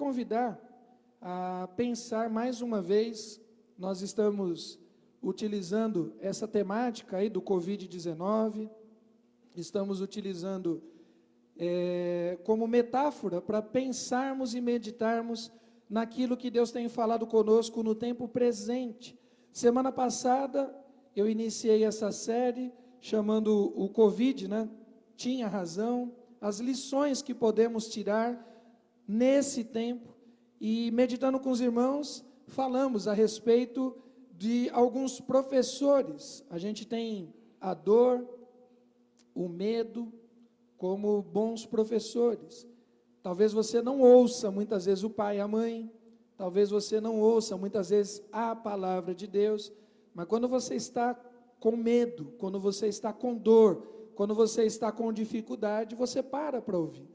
convidar a pensar mais uma vez. Nós estamos utilizando essa temática aí do Covid-19, estamos utilizando como metáfora para pensarmos e meditarmos naquilo que Deus tem falado conosco no tempo presente. Semana passada eu iniciei essa série chamando o Covid, Tinha razão, as lições que podemos tirar nesse tempo, e meditando com os irmãos, falamos a respeito de alguns professores. A gente tem a dor, o medo, como bons professores. Talvez você não ouça muitas vezes o pai e a mãe, talvez você não ouça muitas vezes a palavra de Deus, mas quando você está com medo, quando você está com dor, quando você está com dificuldade, você para ouvir.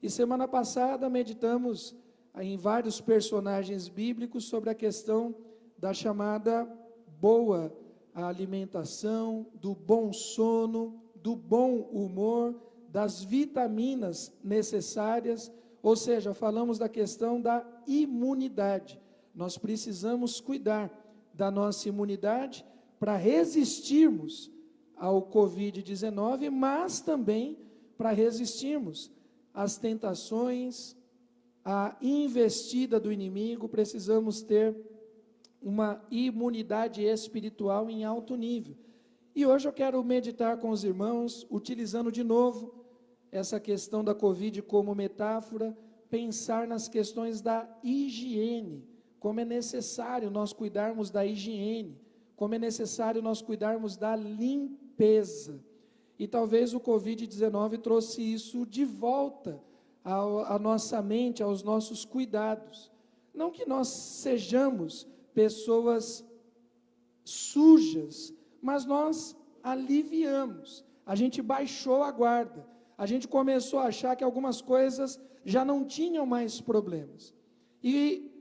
E semana passada meditamos em vários personagens bíblicos sobre a questão da chamada boa alimentação, do bom sono, do bom humor, das vitaminas necessárias, ou seja, falamos da questão da imunidade. Nós precisamos cuidar da nossa imunidade para resistirmos ao Covid-19, mas também para resistirmos às tentações, à investida do inimigo. Precisamos ter uma imunidade espiritual em alto nível. E hoje eu quero meditar com os irmãos, utilizando de novo essa questão da Covid como metáfora, pensar nas questões da higiene, como é necessário nós cuidarmos da higiene, como é necessário nós cuidarmos da limpeza. E talvez o Covid-19 trouxe isso de volta à nossa mente, aos nossos cuidados. Não que nós sejamos pessoas sujas, mas nós aliviamos, a gente baixou a guarda, a gente começou a achar que algumas coisas já não tinham mais problemas. E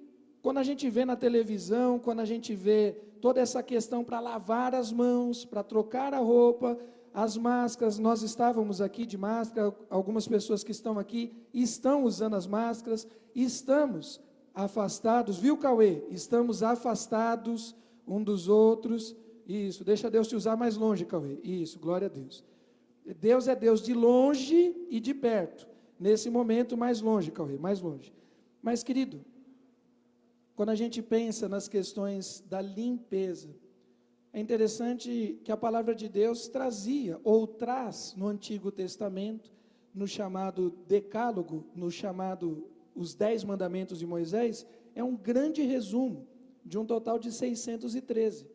quando a gente vê na televisão, quando a gente vê toda essa questão para lavar as mãos, para trocar a roupa, as máscaras, nós estávamos aqui de máscara, algumas pessoas que estão aqui estão usando as máscaras, estamos afastados, viu, Cauê? Estamos afastados um dos outros. Isso, deixa Deus te usar mais longe, Cauê. Isso, glória a Deus. Deus é Deus de longe e de perto. Nesse momento, mais longe, Cauê, mais longe. Mas, querido, quando a gente pensa nas questões da limpeza, é interessante que a palavra de Deus trazia, ou traz no Antigo Testamento, no chamado Decálogo, no chamado os 10 mandamentos de Moisés, é um grande resumo de um total de 613.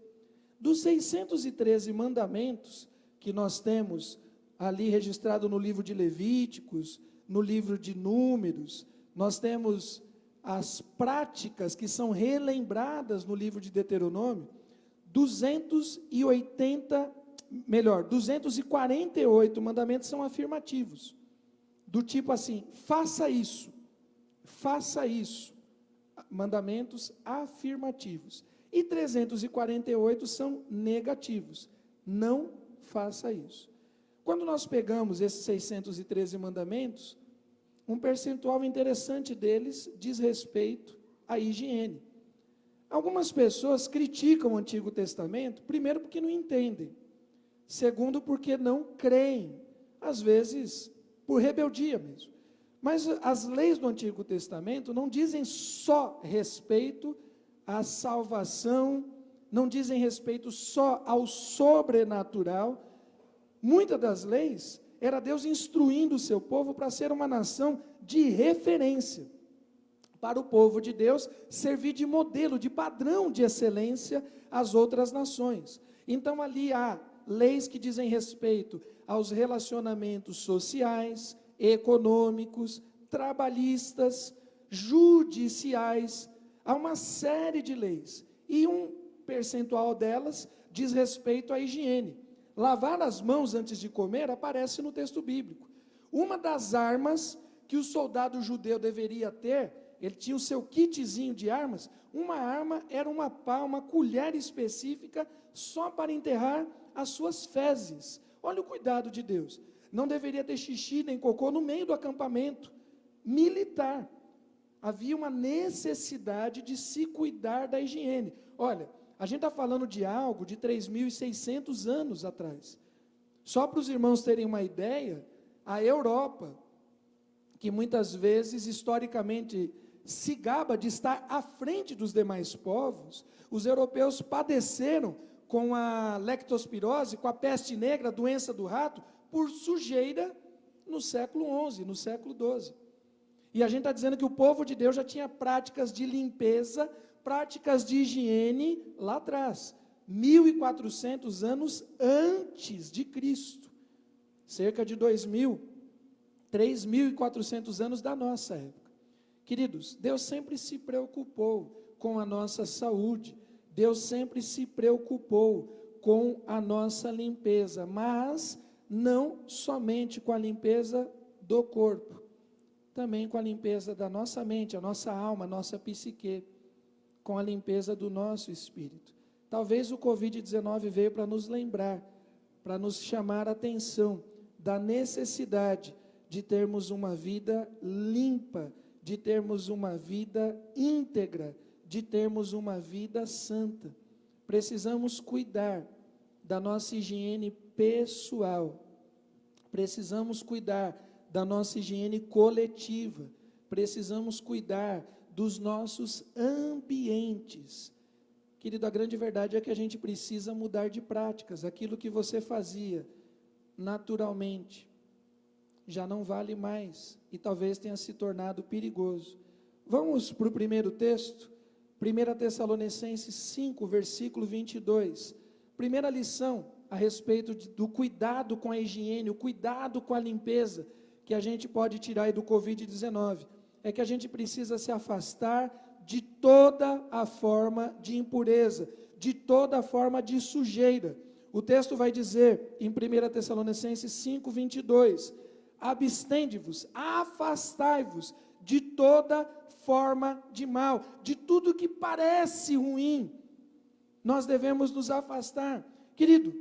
Dos 613 mandamentos que nós temos ali registrado no livro de Levíticos, no livro de Números, nós temos as práticas que são relembradas no livro de Deuteronômio, 248 mandamentos são afirmativos, do tipo assim, faça isso, mandamentos afirmativos, e 348 são negativos, não faça isso. Quando nós pegamos esses 613 mandamentos, um percentual interessante deles diz respeito à higiene. Algumas pessoas criticam o Antigo Testamento, primeiro porque não entendem, segundo porque não creem, às vezes por rebeldia mesmo. Mas as leis do Antigo Testamento não dizem só respeito à salvação, não dizem respeito só ao sobrenatural. Muitas das leis era Deus instruindo o seu povo para ser uma nação de referência, para o povo de Deus servir de modelo, de padrão de excelência às outras nações. Então ali há leis que dizem respeito aos relacionamentos sociais, econômicos, trabalhistas, judiciais, há uma série de leis, e um percentual delas diz respeito à higiene. Lavar as mãos antes de comer aparece no texto bíblico. Uma das armas que o soldado judeu deveria ter, ele tinha o seu kitzinho de armas, uma arma era uma pá, uma colher específica só para enterrar as suas fezes. Olha o cuidado de Deus. Não deveria ter xixi nem cocô no meio do acampamento militar. Havia uma necessidade de se cuidar da higiene. Olha, a gente está falando de algo de 3.600 anos atrás. Só para os irmãos terem uma ideia, a Europa, que muitas vezes, historicamente, se gaba de estar à frente dos demais povos, os europeus padeceram com a lectospirose, com a peste negra, a doença do rato, por sujeira no século XI, no século XII. E a gente está dizendo que o povo de Deus já tinha práticas de limpeza, práticas de higiene lá atrás, 1.400 anos antes de Cristo, cerca de 3.400 anos da nossa época. Queridos, Deus sempre se preocupou com a nossa saúde, Deus sempre se preocupou com a nossa limpeza, mas não somente com a limpeza do corpo, também com a limpeza da nossa mente, a nossa alma, a nossa psique, com a limpeza do nosso espírito. Talvez o Covid-19 veio para nos lembrar, para nos chamar a atenção da necessidade de termos uma vida limpa, de termos uma vida íntegra, de termos uma vida santa. Precisamos cuidar da nossa higiene pessoal, precisamos cuidar da nossa higiene coletiva, precisamos cuidar dos nossos ambientes. Querido, a grande verdade é que a gente precisa mudar de práticas. Aquilo que você fazia naturalmente já não vale mais e talvez tenha se tornado perigoso. Vamos para o primeiro texto, 1 Tessalonicenses 5, versículo 22. Primeira lição a respeito do cuidado com a higiene, o cuidado com a limpeza que a gente pode tirar aí do Covid-19, é que a gente precisa se afastar de toda a forma de impureza, de toda a forma de sujeira. O texto vai dizer, em 1 Tessalonicenses 5, 22, abstende-vos, afastai-vos de toda forma de mal, de tudo que parece ruim, nós devemos nos afastar. Querido,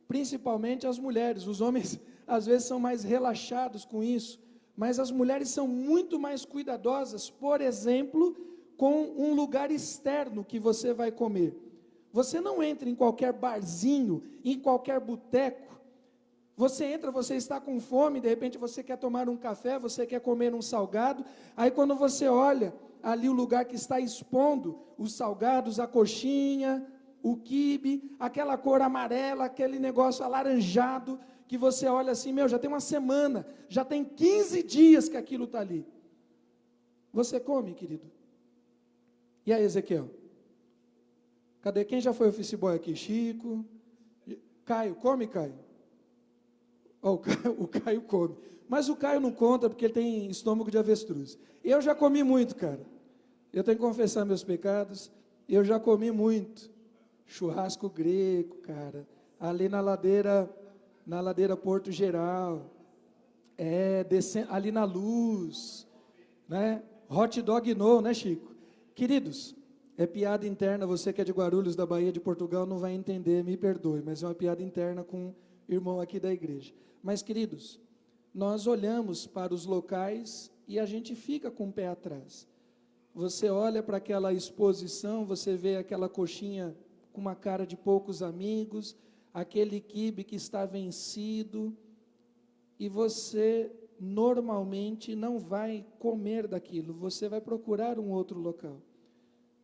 principalmente as mulheres, os homens às vezes são mais relaxados com isso, mas as mulheres são muito mais cuidadosas, por exemplo, com um lugar externo que você vai comer. Você não entra em qualquer barzinho, em qualquer boteco. Você entra, você está com fome, de repente você quer tomar um café, você quer comer um salgado, aí quando você olha ali o lugar que está expondo os salgados, a coxinha, o quibe, aquela cor amarela, aquele negócio alaranjado, que você olha assim, já tem uma semana, já tem 15 dias que aquilo está ali. Você come, querido? E aí, Ezequiel? Cadê? Quem já foi office boy aqui? Chico? Caio, come, Caio? Oh, o Caio come. Mas o Caio não conta porque ele tem estômago de avestruz. Eu já comi muito, cara. Eu tenho que confessar meus pecados. Eu já comi muito. Churrasco grego, cara. Ali na ladeira Porto Geral. Descendo, ali na Luz. Né? Hot dog no, né, Chico? Queridos, é piada interna. Você que é de Guarulhos, da Bahia, de Portugal, não vai entender, me perdoe. Mas é uma piada interna com um irmão aqui da igreja. Mas, queridos, nós olhamos para os locais e a gente fica com o pé atrás. Você olha para aquela exposição, você vê aquela coxinha com uma cara de poucos amigos, aquele quibe que está vencido, e você normalmente não vai comer daquilo, você vai procurar um outro local.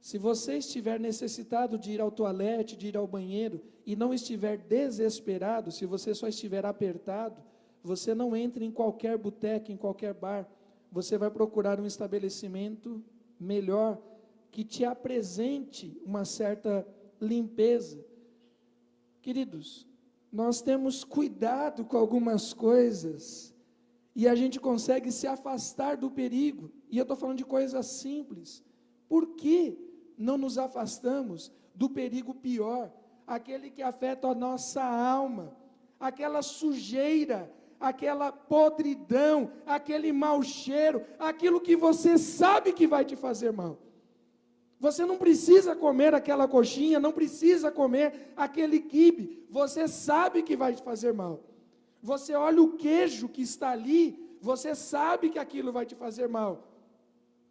Se você estiver necessitado de ir ao toalete, de ir ao banheiro, e não estiver desesperado, se você só estiver apertado, você não entra em qualquer boteca, em qualquer bar, você vai procurar um estabelecimento melhor, que te apresente uma certa limpeza. Queridos, nós temos cuidado com algumas coisas, e a gente consegue se afastar do perigo, e eu estou falando de coisas simples. Por que não nos afastamos do perigo pior, aquele que afeta a nossa alma, aquela sujeira, aquela podridão, aquele mau cheiro, aquilo que você sabe que vai te fazer mal? Você não precisa comer aquela coxinha, não precisa comer aquele quibe, você sabe que vai te fazer mal. Você olha o queijo que está ali, você sabe que aquilo vai te fazer mal.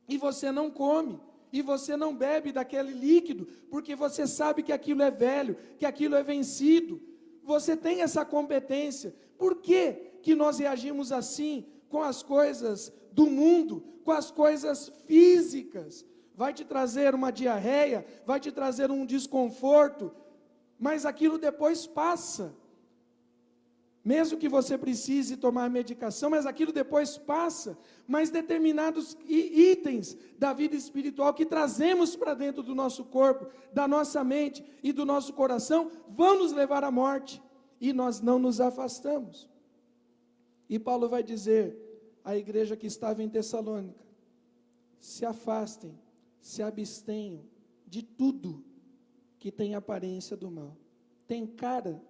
e você não come, e você não bebe daquele líquido, porque você sabe que aquilo é velho, que aquilo é vencido. Você tem essa competência. Por que que nós reagimos assim com as coisas do mundo, com as coisas físicas? Vai te trazer uma diarreia, vai te trazer um desconforto, mas aquilo depois passa. Mesmo que você precise tomar medicação, mas aquilo depois passa. Mas determinados itens da vida espiritual que trazemos para dentro do nosso corpo, da nossa mente e do nosso coração, vão nos levar à morte. E nós não nos afastamos. E Paulo vai dizer à igreja que estava em Tessalônica: se afastem, se abstenham de tudo que tem aparência do mal. Tem cara,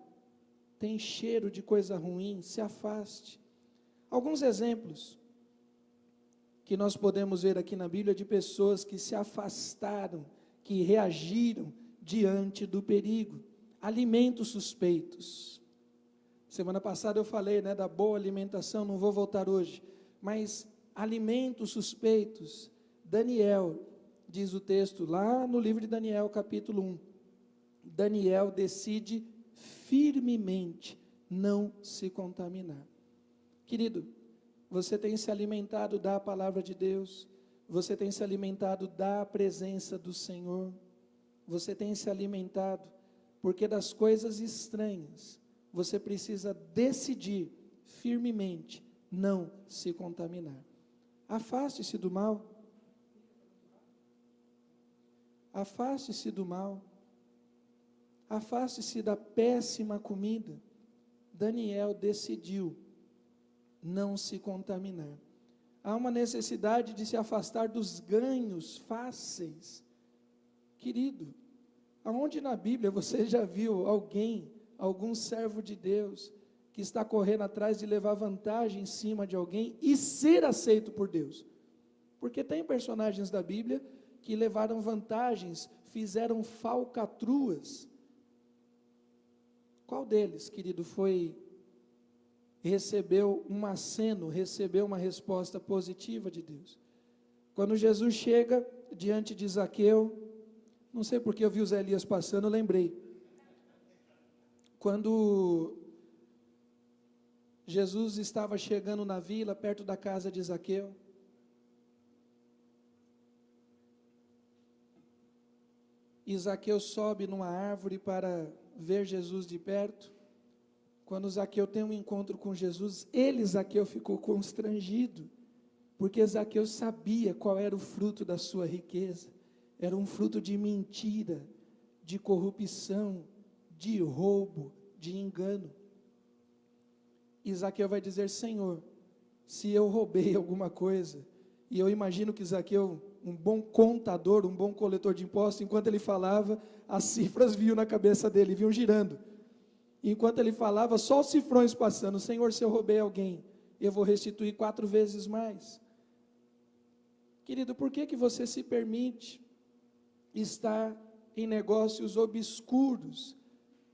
tem cheiro de coisa ruim, se afaste. Alguns exemplos que nós podemos ver aqui na Bíblia de pessoas que se afastaram, que reagiram diante do perigo. Alimentos suspeitos. Semana passada eu falei, da boa alimentação, não vou voltar hoje, mas alimentos suspeitos. Daniel, diz o texto lá no livro de Daniel, capítulo 1. Daniel decide firmemente não se contaminar. Querido, você tem se alimentado da palavra de Deus, você tem se alimentado da presença do Senhor, você tem se alimentado, porque das coisas estranhas, você precisa decidir firmemente não se contaminar. Afaste-se do mal. Afaste-se do mal. Afaste-se da péssima comida. Daniel decidiu não se contaminar. Há uma necessidade de se afastar dos ganhos fáceis. Querido, aonde na Bíblia você já viu algum servo de Deus, que está correndo atrás de levar vantagem em cima de alguém e ser aceito por Deus? Porque tem personagens da Bíblia que levaram vantagens, fizeram falcatruas. Qual deles, querido, recebeu um aceno, recebeu uma resposta positiva de Deus? Quando Jesus chega diante de Zaqueu, não sei porque eu vi o Zé Elias passando, eu lembrei. Quando Jesus estava chegando na vila, perto da casa de Zaqueu, e Zaqueu sobe numa árvore para ver Jesus de perto. Quando Zaqueu tem um encontro com Jesus, Zaqueu ficou constrangido, porque Zaqueu sabia qual era o fruto da sua riqueza. Era um fruto de mentira, de corrupção, de roubo, de engano. E Zaqueu vai dizer: Senhor, se eu roubei alguma coisa, e eu imagino que Zaqueu, um bom contador, um bom coletor de impostos, enquanto ele falava, as cifras vinham na cabeça dele, vinham girando. Enquanto ele falava, só os cifrões passando: Senhor, se eu roubei alguém, eu vou restituir 4 vezes mais. Querido, por que você se permite estar em negócios obscuros,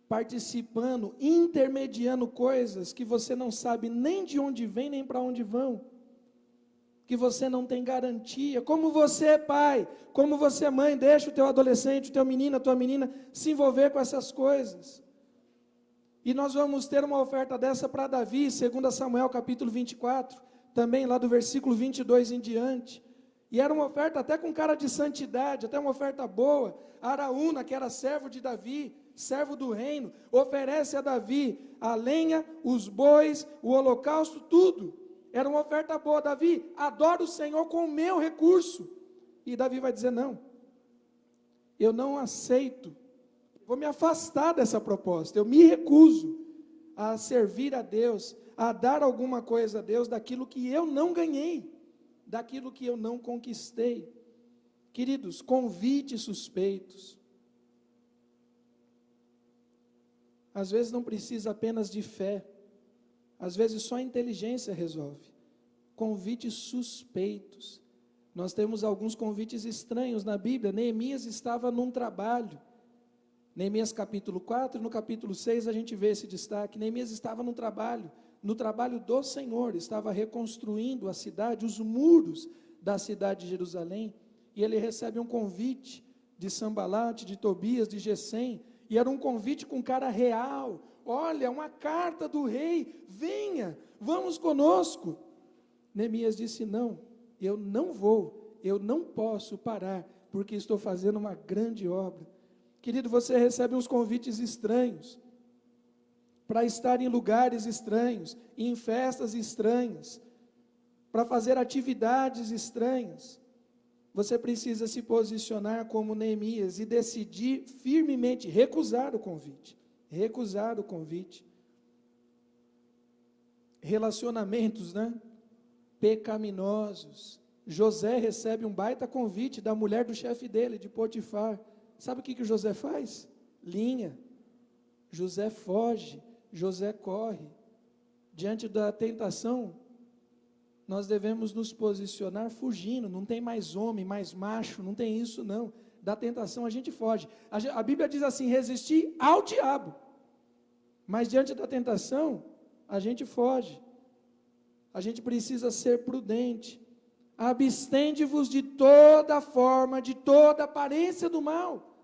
participando, intermediando coisas que você não sabe nem de onde vem, nem para onde vão, que você não tem garantia? Como você é pai, como você é mãe, deixa o teu adolescente, o teu menino, a tua menina se envolver com essas coisas. E nós vamos ter uma oferta dessa para Davi, 2 Samuel capítulo 24, também lá do versículo 22 em diante. E era uma oferta até com cara de santidade, até uma oferta boa. Araúna, que era servo de Davi, servo do reino, oferece a Davi a lenha, os bois, o holocausto, tudo. Era uma oferta boa. Davi, adora o Senhor com o meu recurso. E Davi vai dizer: não, eu não aceito, vou me afastar dessa proposta, eu me recuso a servir a Deus, a dar alguma coisa a Deus daquilo que eu não ganhei, daquilo que eu não conquistei. Queridos, convites suspeitos. Às vezes não precisa apenas de fé, às vezes só a inteligência resolve. Convites suspeitos. Nós temos alguns convites estranhos na Bíblia. Neemias estava num trabalho. Neemias capítulo 4, no capítulo 6 a gente vê esse destaque. Neemias estava no trabalho do Senhor, estava reconstruindo a cidade, os muros da cidade de Jerusalém, e ele recebe um convite de Sambalate, de Tobias, de Gesem, e era um convite com cara real. Olha, uma carta do rei, venha, vamos conosco. Neemias disse, não, eu não vou, eu não posso parar, porque estou fazendo uma grande obra. Querido, você recebe uns convites estranhos, para estar em lugares estranhos, em festas estranhas, para fazer atividades estranhas. Você precisa se posicionar como Neemias e decidir firmemente recusar o convite. Recusar o convite. Relacionamentos, pecaminosos. José recebe um baita convite da mulher do chefe dele, de Potifar. Sabe o que José faz? Linha. José foge, José corre. Diante da tentação, nós devemos nos posicionar fugindo. Não tem mais homem, mais macho, não tem isso não. Da tentação a gente foge. A Bíblia diz assim, resistir ao diabo. Mas diante da tentação, a gente foge. A gente precisa ser prudente. Abstende-vos de toda forma, de toda aparência do mal.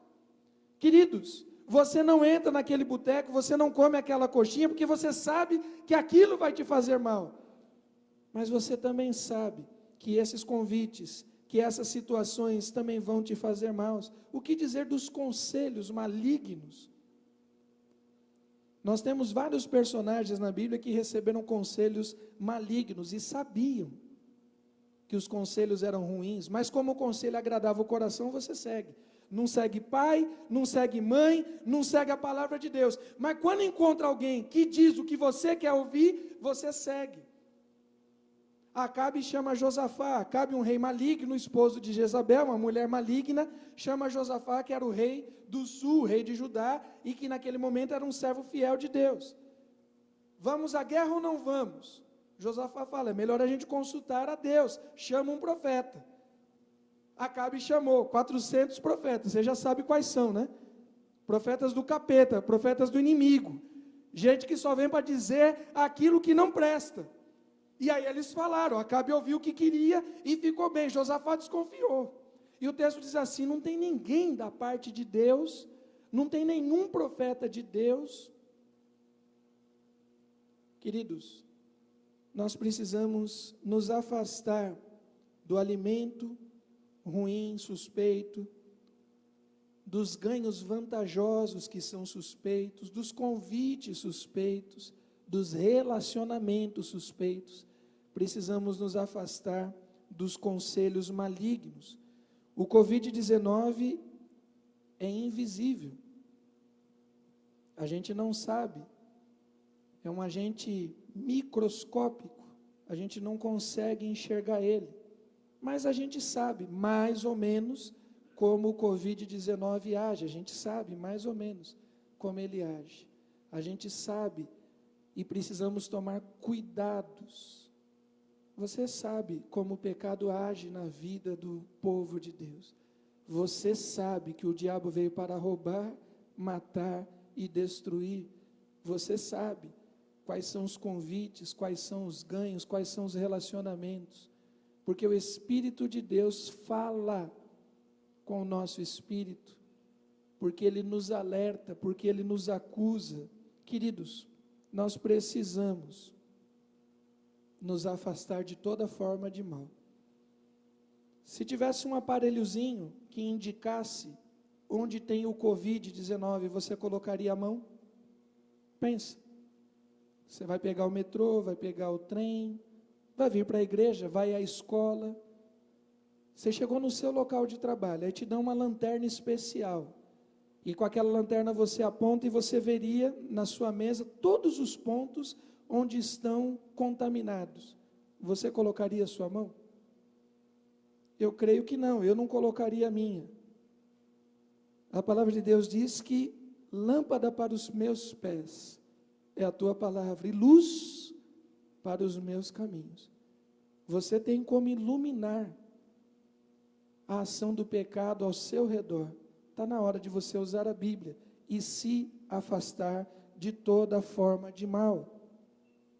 Queridos, você não entra naquele boteco, você não come aquela coxinha, porque você sabe que aquilo vai te fazer mal. Mas você também sabe que esses convites, que essas situações também vão te fazer mal. O que dizer dos conselhos malignos? Nós temos vários personagens na Bíblia que receberam conselhos malignos e sabiam que os conselhos eram ruins, mas como o conselho agradava o coração, você segue. Não segue pai, não segue mãe, não segue a palavra de Deus. Mas quando encontra alguém que diz o que você quer ouvir, você segue. Acabe chama Josafá. Acabe, um rei maligno, esposo de Jezabel, uma mulher maligna, chama Josafá, que era o rei do sul, rei de Judá, e que naquele momento era um servo fiel de Deus. Vamos à guerra ou não vamos? Josafá fala, é melhor a gente consultar a Deus, chama um profeta. Acabe chamou 400 profetas, você já sabe quais são, Profetas do capeta, profetas do inimigo, gente que só vem para dizer aquilo que não presta. E aí eles falaram, Acabe ouviu o que queria e ficou bem. Josafá desconfiou. E o texto diz assim, não tem ninguém da parte de Deus, não tem nenhum profeta de Deus. Queridos, nós precisamos nos afastar do alimento ruim, suspeito, dos ganhos vantajosos que são suspeitos, dos convites suspeitos, dos relacionamentos suspeitos. Precisamos nos afastar dos conselhos malignos. O Covid-19 é invisível. A gente não sabe. É um agente microscópico. A gente não consegue enxergar ele. Mas a gente sabe, mais ou menos, como o Covid-19 age. A gente sabe, mais ou menos, como ele age. A gente sabe e precisamos tomar cuidados. Você sabe como o pecado age na vida do povo de Deus. Você sabe que o diabo veio para roubar, matar e destruir. Você sabe quais são os convites, quais são os ganhos, quais são os relacionamentos. Porque o Espírito de Deus fala com o nosso espírito, porque Ele nos alerta, porque Ele nos acusa. Queridos, nós precisamos nos afastar de toda forma de mal. Se tivesse um aparelhozinho que indicasse onde tem o Covid-19, você colocaria a mão? Pensa. Você vai pegar o metrô, vai pegar o trem, vai vir para a igreja, vai à escola. Você chegou no seu local de trabalho, aí te dão uma lanterna especial. E com aquela lanterna você aponta e você veria na sua mesa todos os pontos onde estão contaminados. Você colocaria a sua mão? Eu creio que não, eu não colocaria a minha. A palavra de Deus diz que lâmpada para os meus pés é a tua palavra e luz para os meus caminhos. Você tem como iluminar a ação do pecado ao seu redor. Está na hora de você usar a Bíblia e se afastar de toda forma de mal,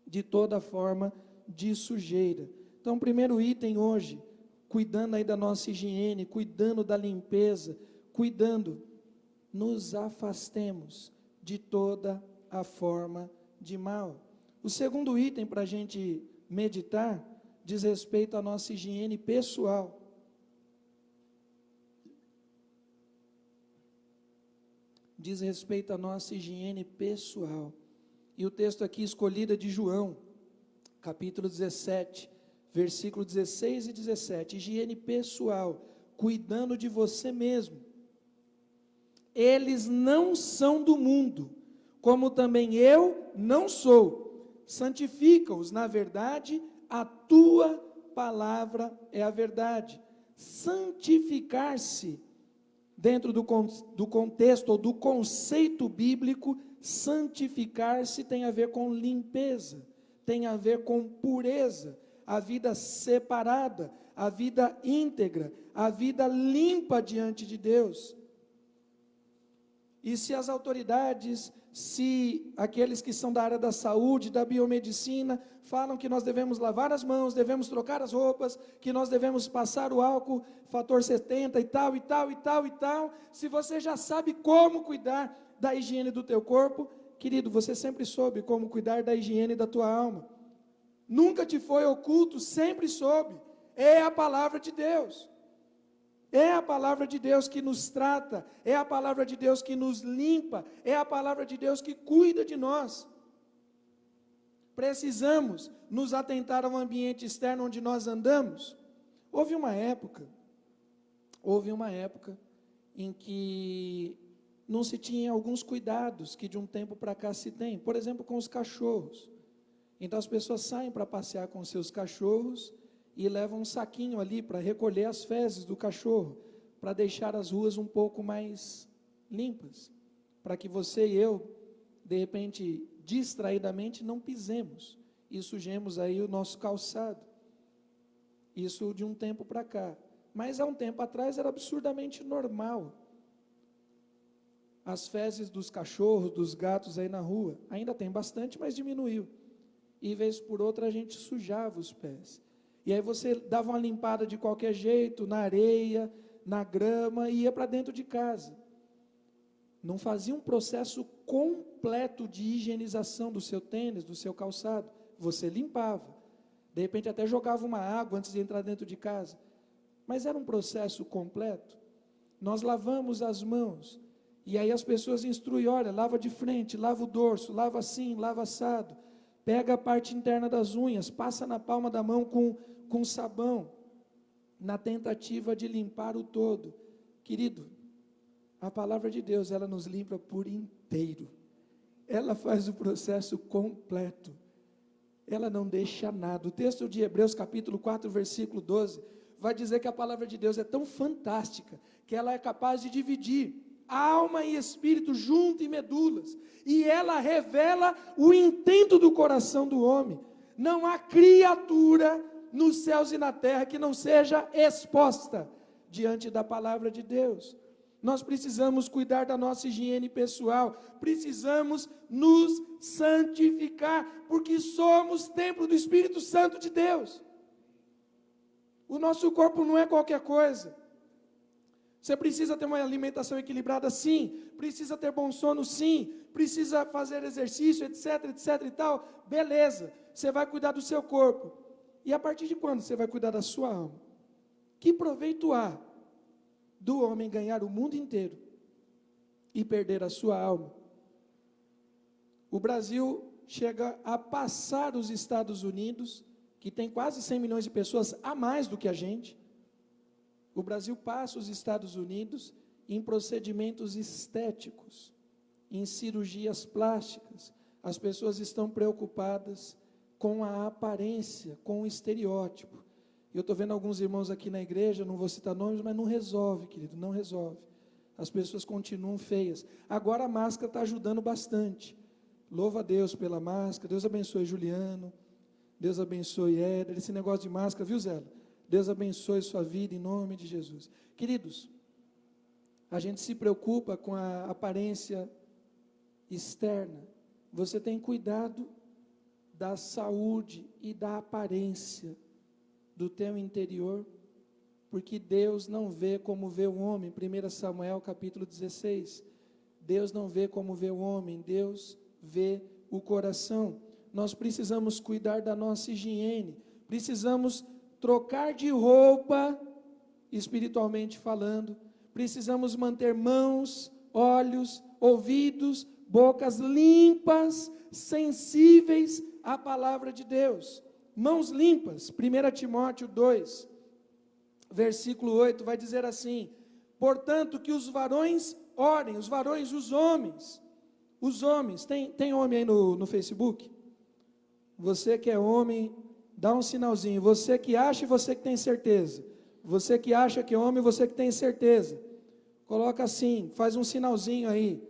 de toda forma de sujeira. Então, o primeiro item hoje, cuidando aí da nossa higiene, cuidando da limpeza, cuidando, nos afastemos de toda a forma de mal. O segundo item para a gente meditar diz respeito à nossa higiene pessoal. Diz respeito à nossa higiene pessoal. E o texto aqui escolhido é de João, capítulo 17, versículo 16 e 17. Higiene pessoal, cuidando de você mesmo. Eles não são do mundo, como também eu não sou. Santifica-os na verdade, a tua palavra é a verdade. Santificar-se, dentro do contexto ou do conceito bíblico, santificar-se tem a ver com limpeza, tem a ver com pureza, a vida separada, a vida íntegra, a vida limpa diante de Deus. E se as autoridades, se aqueles que são da área da saúde, da biomedicina, falam que nós devemos lavar as mãos, devemos trocar as roupas, que nós devemos passar o álcool, fator 70 e tal, e tal, e tal, e tal, se você já sabe como cuidar da higiene do teu corpo, querido, você sempre soube como cuidar da higiene da tua alma. Nunca te foi oculto, sempre soube. É a palavra de Deus. É a palavra de Deus que nos trata, é a palavra de Deus que nos limpa, é a palavra de Deus que cuida de nós. Precisamos nos atentar ao ambiente externo onde nós andamos. Houve uma época em que não se tinha alguns cuidados que de um tempo para cá se tem, por exemplo, com os cachorros. Então as pessoas saem para passear com seus cachorros e levam um saquinho ali para recolher as fezes do cachorro, para deixar as ruas um pouco mais limpas, para que você e eu, de repente, distraidamente, não pisemos e sujemos aí o nosso calçado. Isso de um tempo para cá. Mas há um tempo atrás era absurdamente normal. As fezes dos cachorros, dos gatos aí na rua, ainda tem bastante, mas diminuiu. E vez por outra a gente sujava os pés. E aí você dava uma limpada de qualquer jeito, na areia, na grama, e ia para dentro de casa. Não fazia um processo completo de higienização do seu tênis, do seu calçado. Você limpava. De repente até jogava uma água antes de entrar dentro de casa. Mas era um processo completo. Nós lavamos as mãos. E aí as pessoas instruem, olha, lava de frente, lava o dorso, lava assim, lava assado. Pega a parte interna das unhas, passa na palma da mão com sabão, na tentativa de limpar o todo. Querido, a palavra de Deus, ela nos limpa por inteiro. Ela faz o processo completo. Ela não deixa nada. O texto de Hebreus capítulo 4, versículo 12, vai dizer que a palavra de Deus é tão fantástica, que ela é capaz de dividir alma e espírito, junto e medulas, e ela revela o intento do coração do homem. Não há criatura nos céus e na terra que não seja exposta diante da palavra de Deus. Nós precisamos cuidar da nossa higiene pessoal, precisamos nos santificar, porque somos templo do Espírito Santo de Deus. O nosso corpo não é qualquer coisa. Você precisa ter uma alimentação equilibrada, sim. Precisa ter bom sono, sim. Precisa fazer exercício, etc, etc e tal. Beleza, você vai cuidar do seu corpo. E a partir de quando você vai cuidar da sua alma? Que proveito há do homem ganhar o mundo inteiro e perder a sua alma? O Brasil chega a passar os Estados Unidos, que tem quase 100 milhões de pessoas a mais do que a gente. O Brasil passa os Estados Unidos em procedimentos estéticos, em cirurgias plásticas. As pessoas estão preocupadas com a aparência, com o estereótipo. Eu estou vendo alguns irmãos aqui na igreja, não vou citar nomes, mas não resolve, querido, não resolve. As pessoas continuam feias. Agora a máscara está ajudando bastante. Louva a Deus pela máscara. Deus abençoe Juliano. Deus abençoe Éder. Esse negócio de máscara, viu, Zé? Deus abençoe sua vida em nome de Jesus. Queridos, a gente se preocupa com a aparência externa. Você tem cuidado da saúde e da aparência do teu interior? Porque Deus não vê como vê o homem. 1 Samuel capítulo 16. Deus não vê como vê o homem, Deus vê o coração. Nós precisamos cuidar da nossa higiene, precisamos trocar de roupa, espiritualmente falando, precisamos manter mãos, olhos, ouvidos, bocas limpas, sensíveis à palavra de Deus. Mãos limpas, 1 Timóteo 2, versículo 8, vai dizer assim: portanto, que os varões orem, os varões, os homens, tem homem aí no Facebook? Você que é homem, dá um sinalzinho, você que acha e você que tem certeza, você que acha que é homem, você que tem certeza, coloca assim, faz um sinalzinho aí.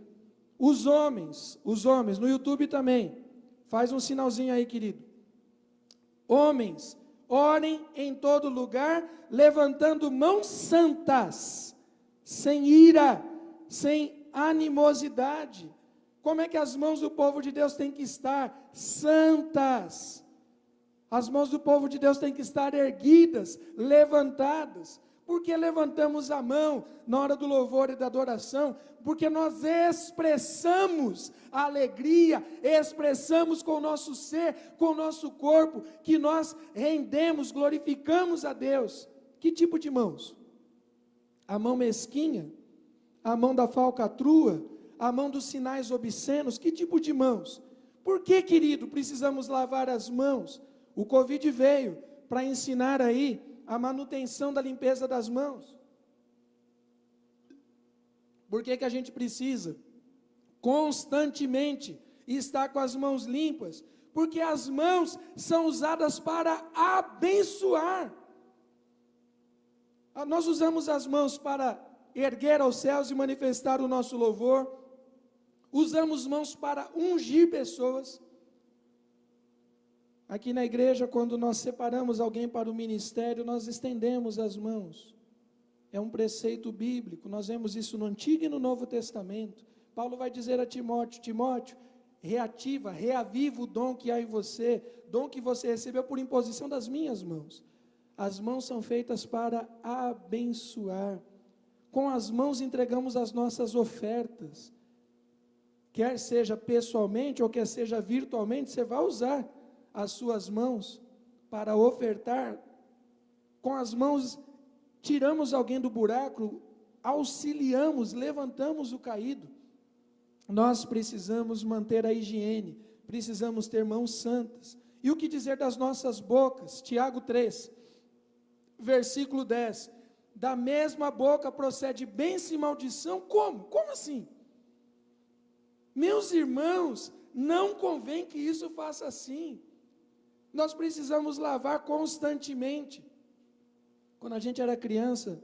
Os homens, no YouTube também, faz um sinalzinho aí, querido. Homens, orem em todo lugar, levantando mãos santas, sem ira, sem animosidade. Como é que as mãos do povo de Deus têm que estar? Santas. As mãos do povo de Deus têm que estar erguidas, levantadas. Por que levantamos a mão na hora do louvor e da adoração? Porque nós expressamos a alegria, expressamos com o nosso ser, com o nosso corpo, que nós rendemos, glorificamos a Deus. Que tipo de mãos? A mão mesquinha? A mão da falcatrua? A mão dos sinais obscenos? Que tipo de mãos? Por que, querido, precisamos lavar as mãos? O Covid veio para ensinar aí a manutenção da limpeza das mãos. Por que a gente precisa constantemente estar com as mãos limpas? Porque as mãos são usadas para abençoar. Nós usamos as mãos para erguer aos céus e manifestar o nosso louvor. Usamos mãos para ungir pessoas. Aqui na igreja, quando nós separamos alguém para o ministério, nós estendemos as mãos. É um preceito bíblico, nós vemos isso no Antigo e no Novo Testamento. Paulo vai dizer a Timóteo: Timóteo, reaviva o dom que há em você, dom que você recebeu por imposição das minhas mãos. As mãos são feitas para abençoar. Com as mãos entregamos as nossas ofertas. Quer seja pessoalmente ou quer seja virtualmente, você vai usar as suas mãos para ofertar. Com as mãos tiramos alguém do buraco, auxiliamos, levantamos o caído. Nós precisamos manter a higiene, precisamos ter mãos santas. E o que dizer das nossas bocas? Tiago 3, versículo 10. Da mesma boca procede bênção e maldição. Como? Como assim? Meus irmãos, não convém que isso faça assim. Nós precisamos lavar constantemente. Quando a gente era criança,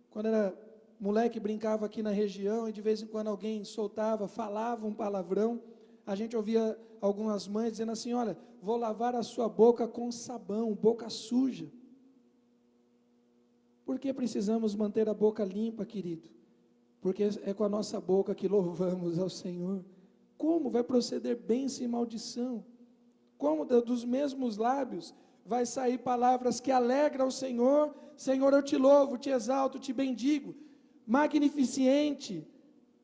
quando era moleque, brincava aqui na região, e de vez em quando alguém soltava, falava um palavrão, a gente ouvia algumas mães dizendo assim: olha, vou lavar a sua boca com sabão, boca suja. Por que precisamos manter a boca limpa, querido? Porque é com a nossa boca que louvamos ao Senhor. Como vai proceder bênção e maldição? Como dos mesmos lábios vai sair palavras que alegram ao Senhor? Senhor, eu te louvo, te exalto, te bendigo. Magnificente,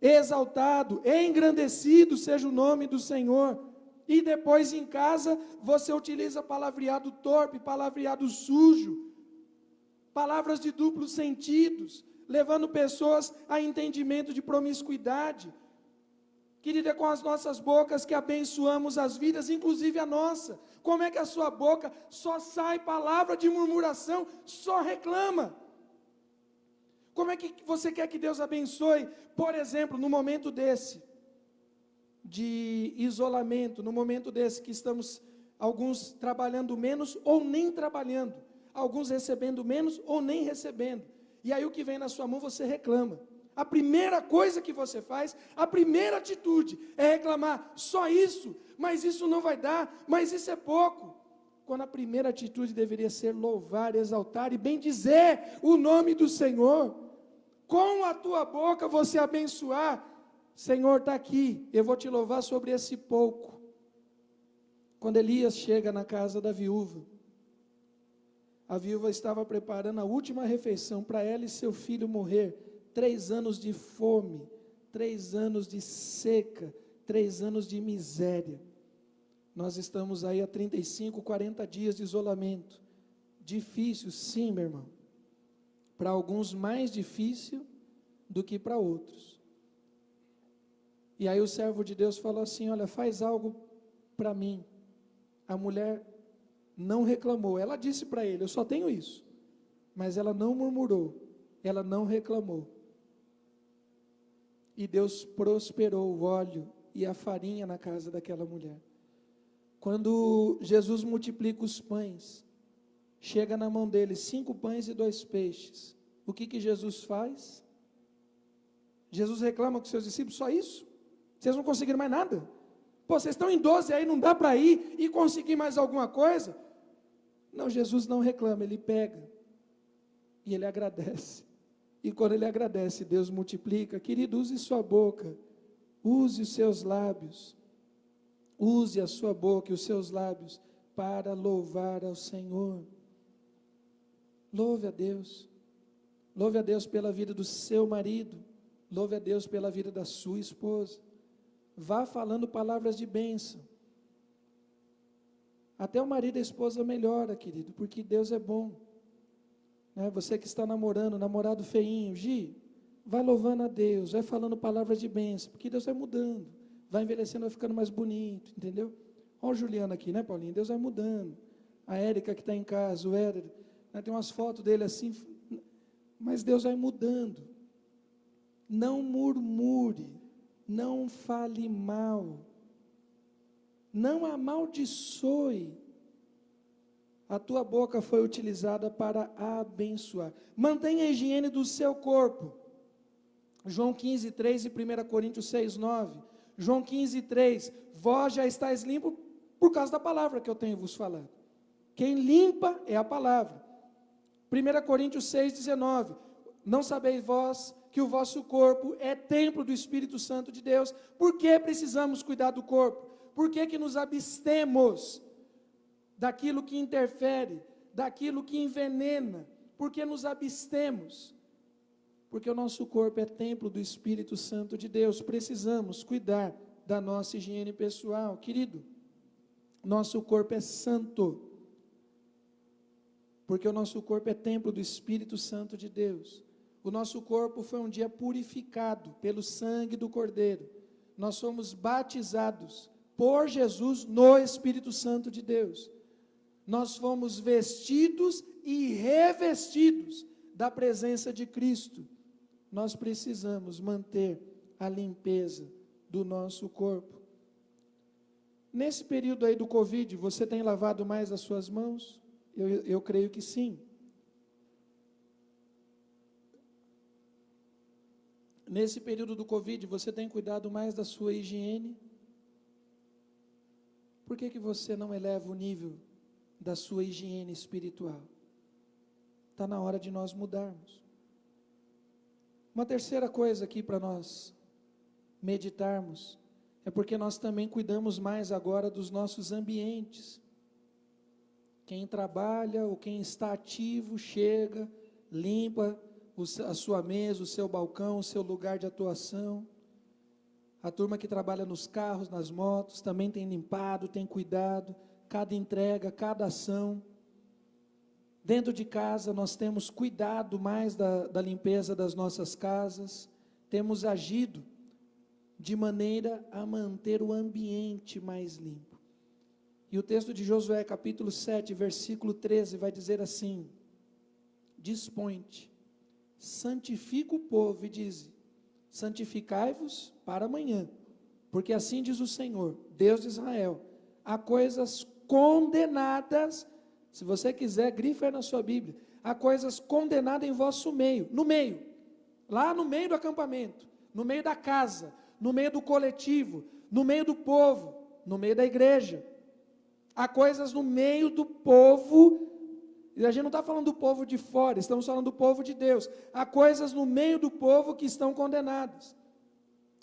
exaltado, engrandecido seja o nome do Senhor. E depois em casa você utiliza palavreado torpe, palavreado sujo, palavras de duplos sentidos, levando pessoas a entendimento de promiscuidade. Querida, é com as nossas bocas que abençoamos as vidas, inclusive a nossa. Como é que a sua boca só sai palavra de murmuração, só reclama? Como é que você quer que Deus abençoe? Por exemplo, no momento desse, de isolamento, no momento desse que estamos, alguns trabalhando menos ou nem trabalhando, alguns recebendo menos ou nem recebendo, e aí o que vem na sua mão você reclama. A primeira coisa que você faz, a primeira atitude é reclamar: só isso, mas isso não vai dar, mas isso é pouco. Quando a primeira atitude deveria ser louvar, exaltar e bendizer o nome do Senhor. Com a tua boca você abençoar: Senhor, está aqui, eu vou te louvar sobre esse pouco. Quando Elias chega na casa da viúva, A viúva estava preparando a última refeição para ela e seu filho morrer. 3 anos de fome, 3 anos de seca, 3 anos de miséria. Nós estamos aí há 35, 40 dias de isolamento. Difícil, sim, meu irmão. Para alguns mais difícil do que para outros. E aí o servo de Deus falou assim: olha, faz algo para mim. A mulher não reclamou, ela disse para ele: eu só tenho isso. Mas ela não murmurou, ela não reclamou. E Deus prosperou o óleo e a farinha na casa daquela mulher. Quando Jesus multiplica os pães, chega na mão dele 5 pães e 2 peixes. O que Jesus faz? Jesus reclama com seus discípulos: só isso? Vocês não conseguiram mais nada? Pô, vocês estão em 12 aí, não dá para ir e conseguir mais alguma coisa? Não, Jesus não reclama, ele pega e ele agradece. E quando ele agradece, Deus multiplica. Querido, use sua boca, use os seus lábios, use a sua boca e os seus lábios para louvar ao Senhor. Louve a Deus. Louve a Deus pela vida do seu marido. Louve a Deus pela vida da sua esposa. Vá falando palavras de bênção. Até o marido e a esposa melhora, querido, porque Deus é bom. Você que está namorando, namorado feinho, Gi, vai louvando a Deus, vai falando palavras de bênção, porque Deus vai mudando, vai envelhecendo, vai ficando mais bonito, entendeu? Olha o Juliano aqui, né, Paulinho? Deus vai mudando. A Érica que está em casa, o Éder, tem umas fotos dele assim, mas Deus vai mudando. Não murmure, não fale mal, não amaldiçoe. A tua boca foi utilizada para abençoar. Mantenha a higiene do seu corpo. João 15:3 e 1 Coríntios 6:9. João 15:3. Vós já estáis limpos por causa da palavra que eu tenho vos falado. Quem limpa é a palavra. 1 Coríntios 6:19. Não sabeis vós que o vosso corpo é templo do Espírito Santo de Deus? Por que precisamos cuidar do corpo? Por que nos abstemos daquilo que interfere, daquilo que envenena? Por que nos abstemos? Porque o nosso corpo é templo do Espírito Santo de Deus. Precisamos cuidar da nossa higiene pessoal. Querido, nosso corpo é santo, porque o nosso corpo é templo do Espírito Santo de Deus. O nosso corpo foi um dia purificado pelo sangue do Cordeiro. Nós somos batizados por Jesus no Espírito Santo de Deus. Nós fomos vestidos e revestidos da presença de Cristo. Nós precisamos manter a limpeza do nosso corpo. Nesse período aí do Covid, você tem lavado mais as suas mãos? Eu creio que sim. Nesse período do Covid, você tem cuidado mais da sua higiene? Por que você não eleva o nível da sua higiene espiritual? Está na hora de nós mudarmos. Uma terceira coisa aqui para nós meditarmos, é porque nós também cuidamos mais agora dos nossos ambientes. Quem trabalha ou quem está ativo, chega, limpa a sua mesa, o seu balcão, o seu lugar de atuação. A turma que trabalha nos carros, nas motos, também tem limpado, tem cuidado, cada entrega, cada ação. Dentro de casa nós temos cuidado mais da limpeza das nossas casas, temos agido de maneira a manter o ambiente mais limpo. E o texto de Josué, capítulo 7, versículo 13, vai dizer assim: dispõe-te, santifica o povo, e diz: santificai-vos para amanhã, porque assim diz o Senhor, Deus de Israel, há coisas condenadas, se você quiser, grifa aí na sua Bíblia, há coisas condenadas em vosso meio, lá no meio do acampamento, no meio da casa, no meio do coletivo, no meio do povo, no meio da igreja. Há coisas no meio do povo, e a gente não está falando do povo de fora, estamos falando do povo de Deus. Há coisas no meio do povo que estão condenadas.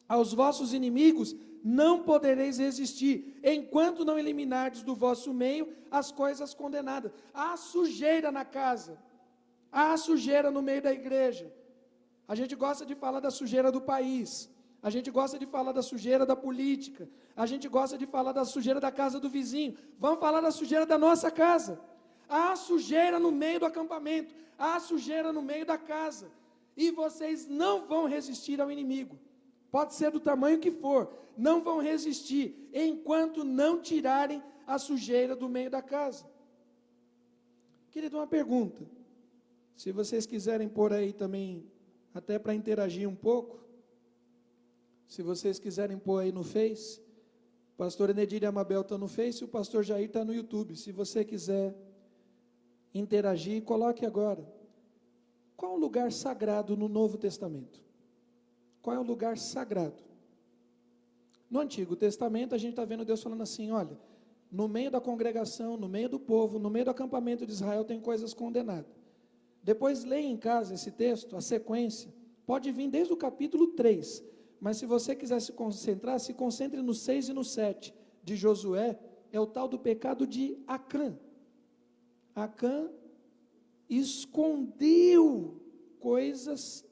Aos vossos inimigos não podereis resistir, enquanto não eliminardes do vosso meio as coisas condenadas. Há sujeira na casa, há sujeira no meio da igreja. A gente gosta de falar da sujeira do país, a gente gosta de falar da sujeira da política, a gente gosta de falar da sujeira da casa do vizinho. Vamos falar da sujeira da nossa casa. Há sujeira no meio do acampamento, há sujeira no meio da casa, e vocês não vão resistir ao inimigo. Pode ser do tamanho que for, não vão resistir, enquanto não tirarem a sujeira do meio da casa. Querido, uma pergunta, se vocês quiserem pôr aí também, até para interagir um pouco, se vocês quiserem pôr aí no Face, o pastor Enedir e Amabel está no Face, e o pastor Jair está no YouTube. Se você quiser interagir, coloque agora. Qual o lugar sagrado no Novo Testamento? Qual é o lugar sagrado? No Antigo Testamento, a gente está vendo Deus falando assim, olha, no meio da congregação, no meio do povo, no meio do acampamento de Israel, tem coisas condenadas. Depois leia em casa esse texto, a sequência, pode vir desde o capítulo 3, mas se você quiser se concentrar, se concentre no 6 e no 7 de Josué, é o tal do pecado de Acã. Acã escondeu coisas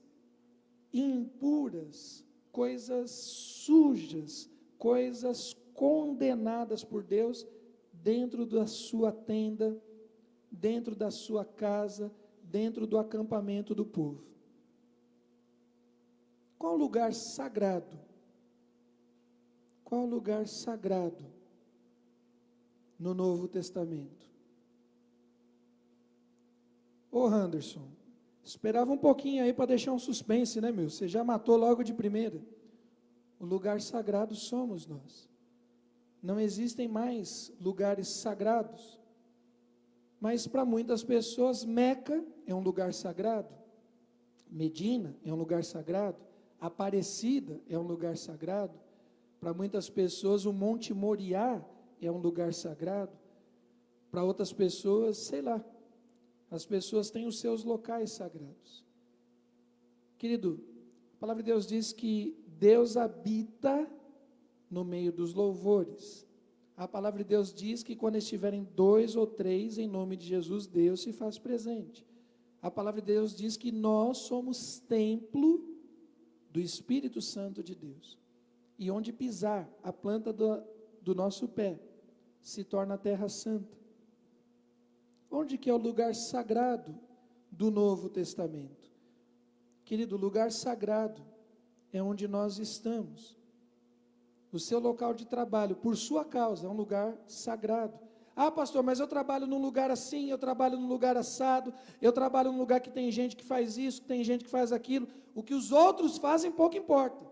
impuras, coisas sujas, coisas condenadas por Deus, dentro da sua tenda, dentro da sua casa, dentro do acampamento do povo. Qual o lugar sagrado? Qual o lugar sagrado no Novo Testamento? Ô Anderson, esperava um pouquinho aí para deixar um suspense, né, meu? Você já matou logo de primeira. O lugar sagrado somos nós. Não existem mais lugares sagrados. Mas para muitas pessoas, Meca é um lugar sagrado. Medina é um lugar sagrado. Aparecida é um lugar sagrado. Para muitas pessoas, o Monte Moriá é um lugar sagrado. Para outras pessoas, sei lá, as pessoas têm os seus locais sagrados. Querido, a palavra de Deus diz que Deus habita no meio dos louvores. A palavra de Deus diz que quando estiverem 2 ou 3 em nome de Jesus, Deus se faz presente. A palavra de Deus diz que nós somos templo do Espírito Santo de Deus. E onde pisar a planta do nosso pé, se torna a terra santa. Onde que é o lugar sagrado do Novo Testamento? Querido, o lugar sagrado é onde nós estamos. O seu local de trabalho, por sua causa, é um lugar sagrado. Ah, pastor, mas eu trabalho num lugar assim, eu trabalho num lugar assado, eu trabalho num lugar que tem gente que faz isso, que tem gente que faz aquilo. O que os outros fazem pouco importa.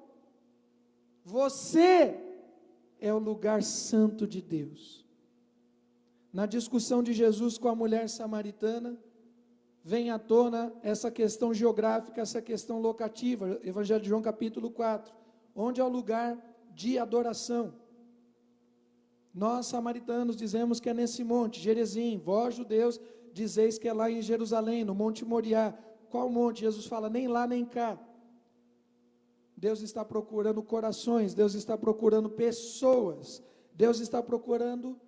Você é o lugar santo de Deus. Na discussão de Jesus com a mulher samaritana, vem à tona essa questão geográfica, essa questão locativa, Evangelho de João capítulo 4, onde é o lugar de adoração. Nós samaritanos dizemos que é nesse monte, Gerizim, vós judeus dizeis que é lá em Jerusalém, no Monte Moriá. Qual monte? Jesus fala, nem lá nem cá. Deus está procurando corações, Deus está procurando pessoas, Deus está procurando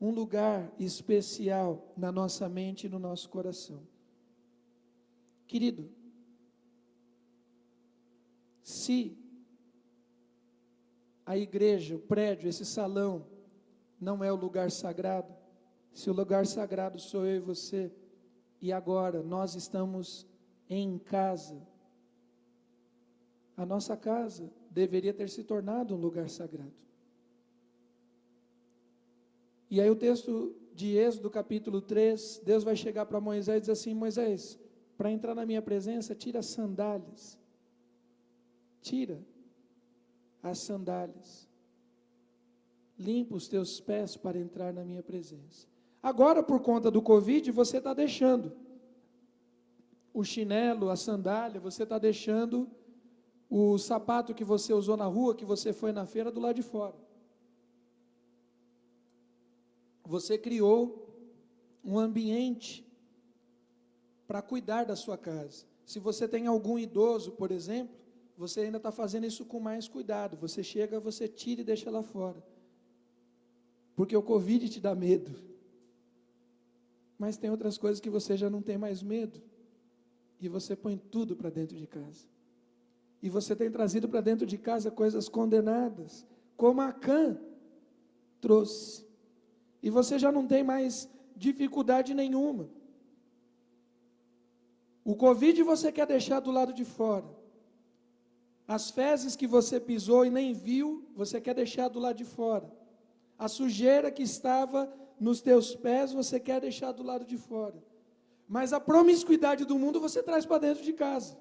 um lugar especial na nossa mente e no nosso coração. Querido, se a igreja, o prédio, esse salão, não é o lugar sagrado, se o lugar sagrado sou eu e você, e agora nós estamos em casa, a nossa casa deveria ter se tornado um lugar sagrado. E aí o texto de Êxodo capítulo 3, Deus vai chegar para Moisés e dizer assim, Moisés, para entrar na minha presença, tira as sandálias, tira as sandálias, limpa os teus pés para entrar na minha presença. Agora, por conta do Covid, você está deixando o chinelo, a sandália, você está deixando o sapato que você usou na rua, que você foi na feira, do lado de fora. Você criou um ambiente para cuidar da sua casa. Se você tem algum idoso, por exemplo, você ainda está fazendo isso com mais cuidado. Você chega, você tira e deixa lá fora. Porque o Covid te dá medo. Mas tem outras coisas que você já não tem mais medo. E você põe tudo para dentro de casa. E você tem trazido para dentro de casa coisas condenadas, como Acã trouxe. E você já não tem mais dificuldade nenhuma. O Covid você quer deixar do lado de fora. As fezes que você pisou e nem viu, você quer deixar do lado de fora. A sujeira que estava nos teus pés, você quer deixar do lado de fora. Mas a promiscuidade do mundo você traz para dentro de casa.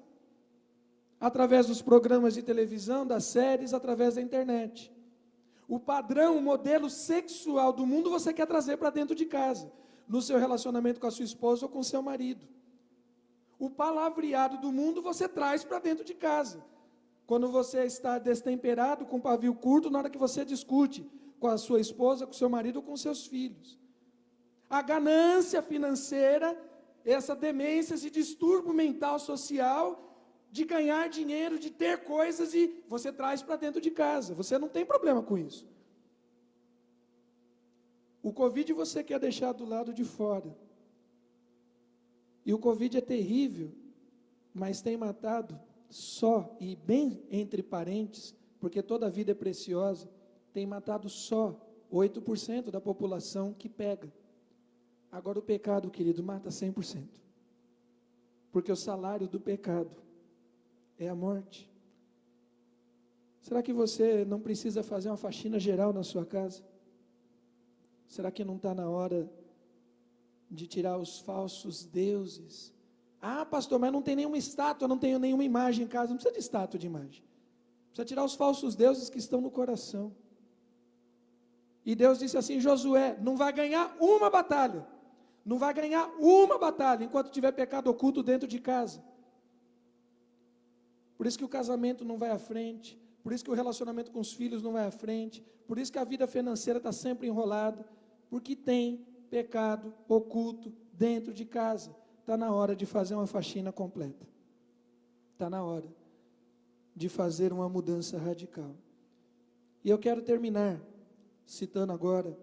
Através dos programas de televisão, das séries, através da internet. O padrão, o modelo sexual do mundo você quer trazer para dentro de casa. No seu relacionamento com a sua esposa ou com o seu marido. O palavreado do mundo você traz para dentro de casa. Quando você está destemperado, com pavio curto, na hora que você discute com a sua esposa, com o seu marido ou com os seus filhos. A ganância financeira, essa demência, esse distúrbio mental social, de ganhar dinheiro, de ter coisas, e você traz para dentro de casa. Você não tem problema com isso. O Covid você quer deixar do lado de fora. E o Covid é terrível, mas tem matado só, e bem entre parentes, porque toda a vida é preciosa, tem matado só 8% da população que pega. Agora o pecado, querido, mata 100%. Porque o salário do pecado é a morte. Será que você não precisa fazer uma faxina geral na sua casa? Será que não está na hora de tirar os falsos deuses? Ah, pastor, mas não tem nenhuma estátua, não tenho nenhuma imagem em casa. Não precisa de estátua, de imagem. Precisa tirar os falsos deuses que estão no coração. E Deus disse assim: Josué, não vai ganhar uma batalha. Não vai ganhar uma batalha enquanto tiver pecado oculto dentro de casa. Por isso que o casamento não vai à frente. Por isso que o relacionamento com os filhos não vai à frente. Por isso que a vida financeira está sempre enrolada. Porque tem pecado oculto dentro de casa. Está na hora de fazer uma faxina completa. Está na hora de fazer uma mudança radical. E eu quero terminar citando agora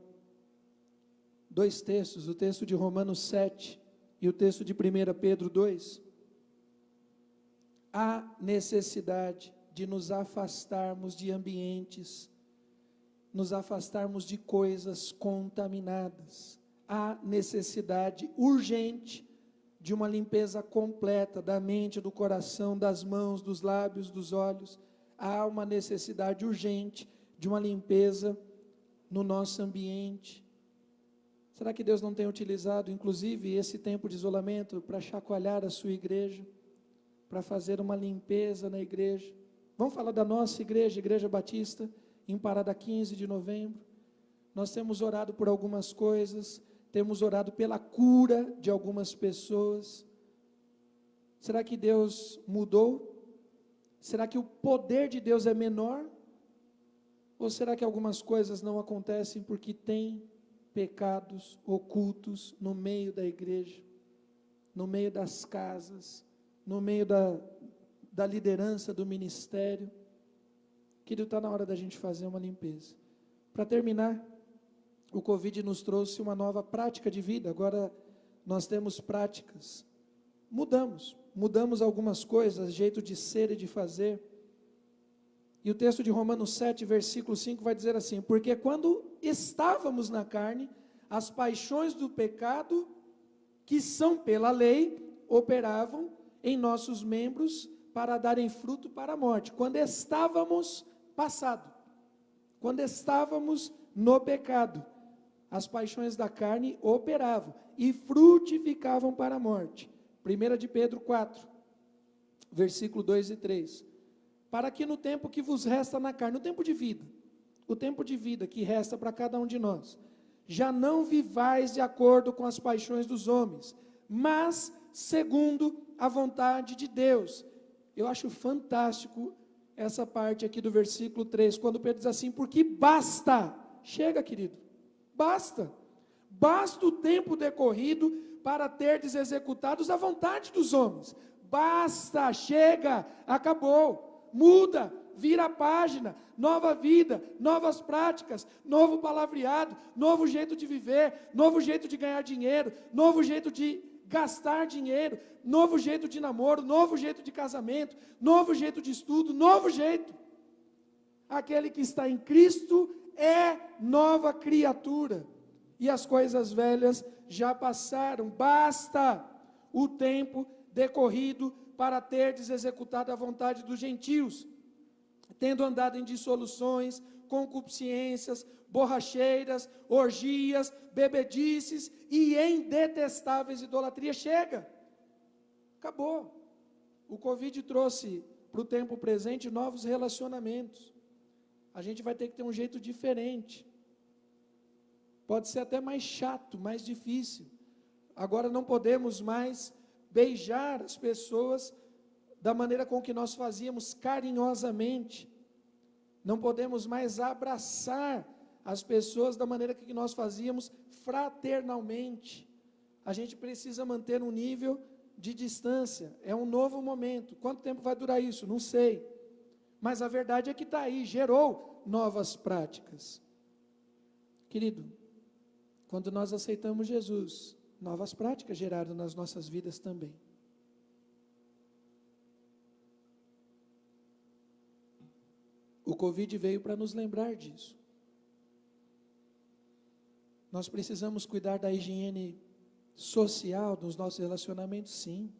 2 textos, o texto de Romanos 7 e o texto de 1 Pedro 2. Há necessidade de nos afastarmos de ambientes, nos afastarmos de coisas contaminadas. Há necessidade urgente de uma limpeza completa da mente, do coração, das mãos, dos lábios, dos olhos. Há uma necessidade urgente de uma limpeza no nosso ambiente. Será que Deus não tem utilizado, inclusive, esse tempo de isolamento para chacoalhar a sua igreja, para fazer uma limpeza na igreja? Vamos falar da nossa igreja, Igreja Batista, em Parada 15 de novembro. Nós temos orado por algumas coisas, temos orado pela cura de algumas pessoas. Será que Deus mudou? Será que o poder de Deus é menor? Ou será que algumas coisas não acontecem porque tem pecados ocultos no meio da igreja, no meio das casas, no meio da liderança do ministério? Querido, está na hora da gente fazer uma limpeza. Para terminar, o Covid nos trouxe uma nova prática de vida. Agora nós temos práticas. Mudamos algumas coisas, jeito de ser e de fazer. E o texto de Romanos 7, versículo 5 vai dizer assim: porque quando estávamos na carne, as paixões do pecado, que são pela lei, operavam em nossos membros para darem fruto para a morte. Quando estávamos quando estávamos no pecado, as paixões da carne operavam e frutificavam para a morte. 1 de Pedro 4, versículo 2 e 3. Para que no tempo que vos resta na carne, o tempo de vida que resta para cada um de nós, já não vivais de acordo com as paixões dos homens, mas segundo a vontade de Deus. Eu acho fantástico essa parte aqui do versículo 3, quando Pedro diz assim: porque basta, chega, querido, basta o tempo decorrido para terdes executados a vontade dos homens, basta, chega, acabou. muda, vira a página, nova vida, novas práticas, novo palavreado, novo jeito de viver, novo jeito de ganhar dinheiro, novo jeito de gastar dinheiro, novo jeito de namoro, novo jeito de casamento, novo jeito de estudo, novo jeito. Aquele que está em Cristo é nova criatura, e as coisas velhas já passaram. Basta o tempo decorrido para terdes executado a vontade dos gentios, tendo andado em dissoluções, concupiscências, borracheiras, orgias, bebedices e em detestáveis idolatrias. Chega, acabou. O Covid trouxe para o tempo presente novos relacionamentos. A gente vai ter que ter um jeito diferente. Pode ser até mais chato, mais difícil. Agora não podemos mais beijar as pessoas da maneira com que nós fazíamos, carinhosamente. Não podemos mais abraçar as pessoas da maneira que nós fazíamos, fraternalmente. A gente precisa manter um nível de distância. É um novo momento. Quanto tempo vai durar isso? Não sei. Mas a verdade é que está aí, gerou novas práticas. Querido, quando nós aceitamos Jesus, novas práticas geraram nas nossas vidas também. O Covid veio para nos lembrar disso. Nós precisamos cuidar da higiene social dos nossos relacionamentos, sim.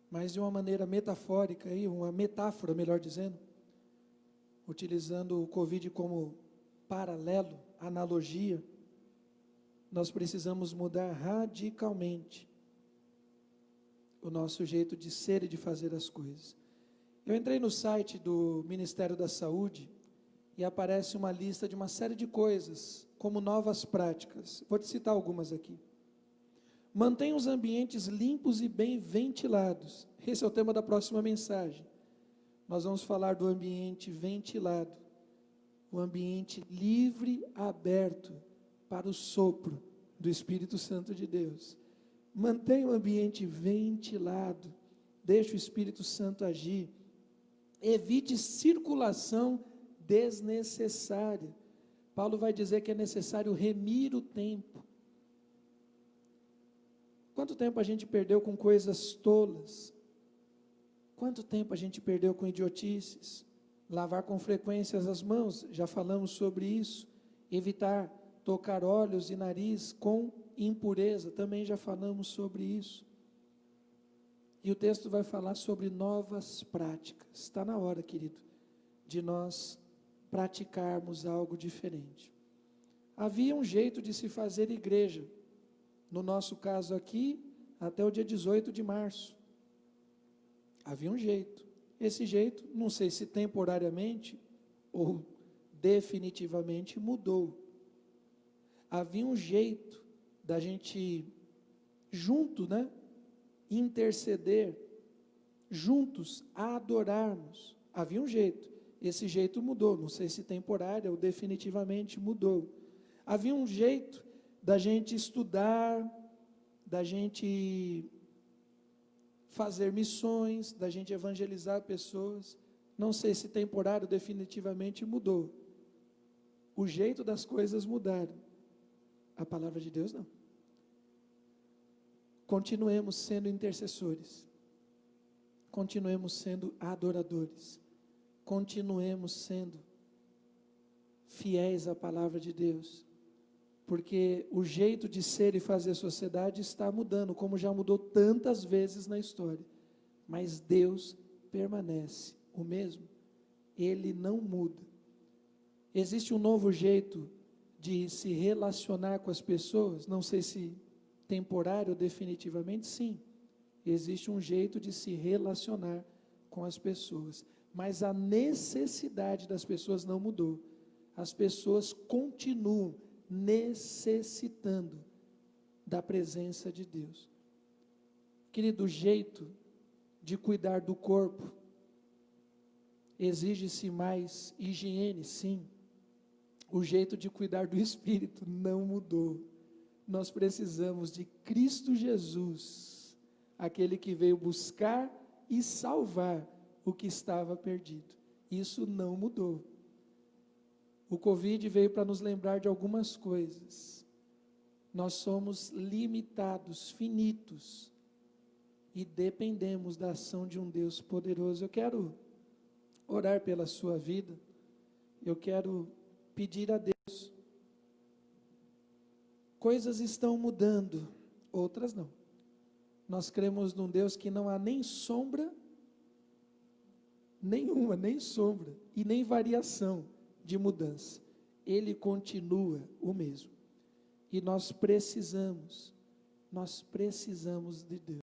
Mas de uma maneira metafórica, uma metáfora, melhor dizendo, utilizando o Covid como paralelo, analogia, nós precisamos mudar radicalmente o nosso jeito de ser e de fazer as coisas. Eu entrei no site do Ministério da Saúde e aparece uma lista de uma série de coisas, como novas práticas. Vou te citar algumas aqui. Mantenha os ambientes limpos e bem ventilados. Esse é o tema da próxima mensagem. Nós vamos falar do ambiente ventilado, o ambiente livre, aberto para o sopro do Espírito Santo de Deus. Mantenha o ambiente ventilado, deixe o Espírito Santo agir. Evite circulação desnecessária. Paulo vai dizer que é necessário remir o tempo. Quanto tempo a gente perdeu com coisas tolas? Quanto tempo a gente perdeu com idiotices? Lavar com frequência as mãos, já falamos sobre isso. Evitar tocar olhos e nariz com impureza, também já falamos sobre isso. E o texto vai falar sobre novas práticas. Está na hora, querido, de nós praticarmos algo diferente. Havia um jeito de se fazer igreja, no nosso caso aqui, até o dia 18 de março. Havia um jeito. Esse jeito, não sei se temporariamente ou definitivamente mudou. Havia um jeito da gente junto, interceder, juntos adorarmos. Havia um jeito. Esse jeito mudou, não sei se temporário ou definitivamente mudou. Havia um jeito da gente estudar, da gente fazer missões, da gente evangelizar pessoas. Não sei se temporário definitivamente mudou. O jeito das coisas mudaram. A palavra de Deus não. Continuemos sendo intercessores. Continuemos sendo adoradores. Continuemos sendo fiéis à palavra de Deus. Porque o jeito de ser e fazer sociedade está mudando, como já mudou tantas vezes na história. Mas Deus permanece o mesmo. Ele não muda. Existe um novo jeito de se relacionar com as pessoas, não sei se temporário ou definitivamente, sim. Existe um jeito de se relacionar com as pessoas, mas a necessidade das pessoas não mudou. As pessoas continuam necessitando da presença de Deus. Querido, o jeito de cuidar do corpo exige-se mais higiene, sim. O jeito de cuidar do espírito não mudou. Nós precisamos de Cristo Jesus, aquele que veio buscar e salvar o que estava perdido. Isso não mudou. O Covid veio para nos lembrar de algumas coisas. Nós somos limitados, finitos, e dependemos da ação de um Deus poderoso. Eu quero orar pela sua vida. Eu quero pedir a Deus. Coisas estão mudando, outras não. Nós cremos num Deus que não há nem sombra nenhuma, nem sombra e nem variação de mudança. Ele continua o mesmo. E nós precisamos de Deus.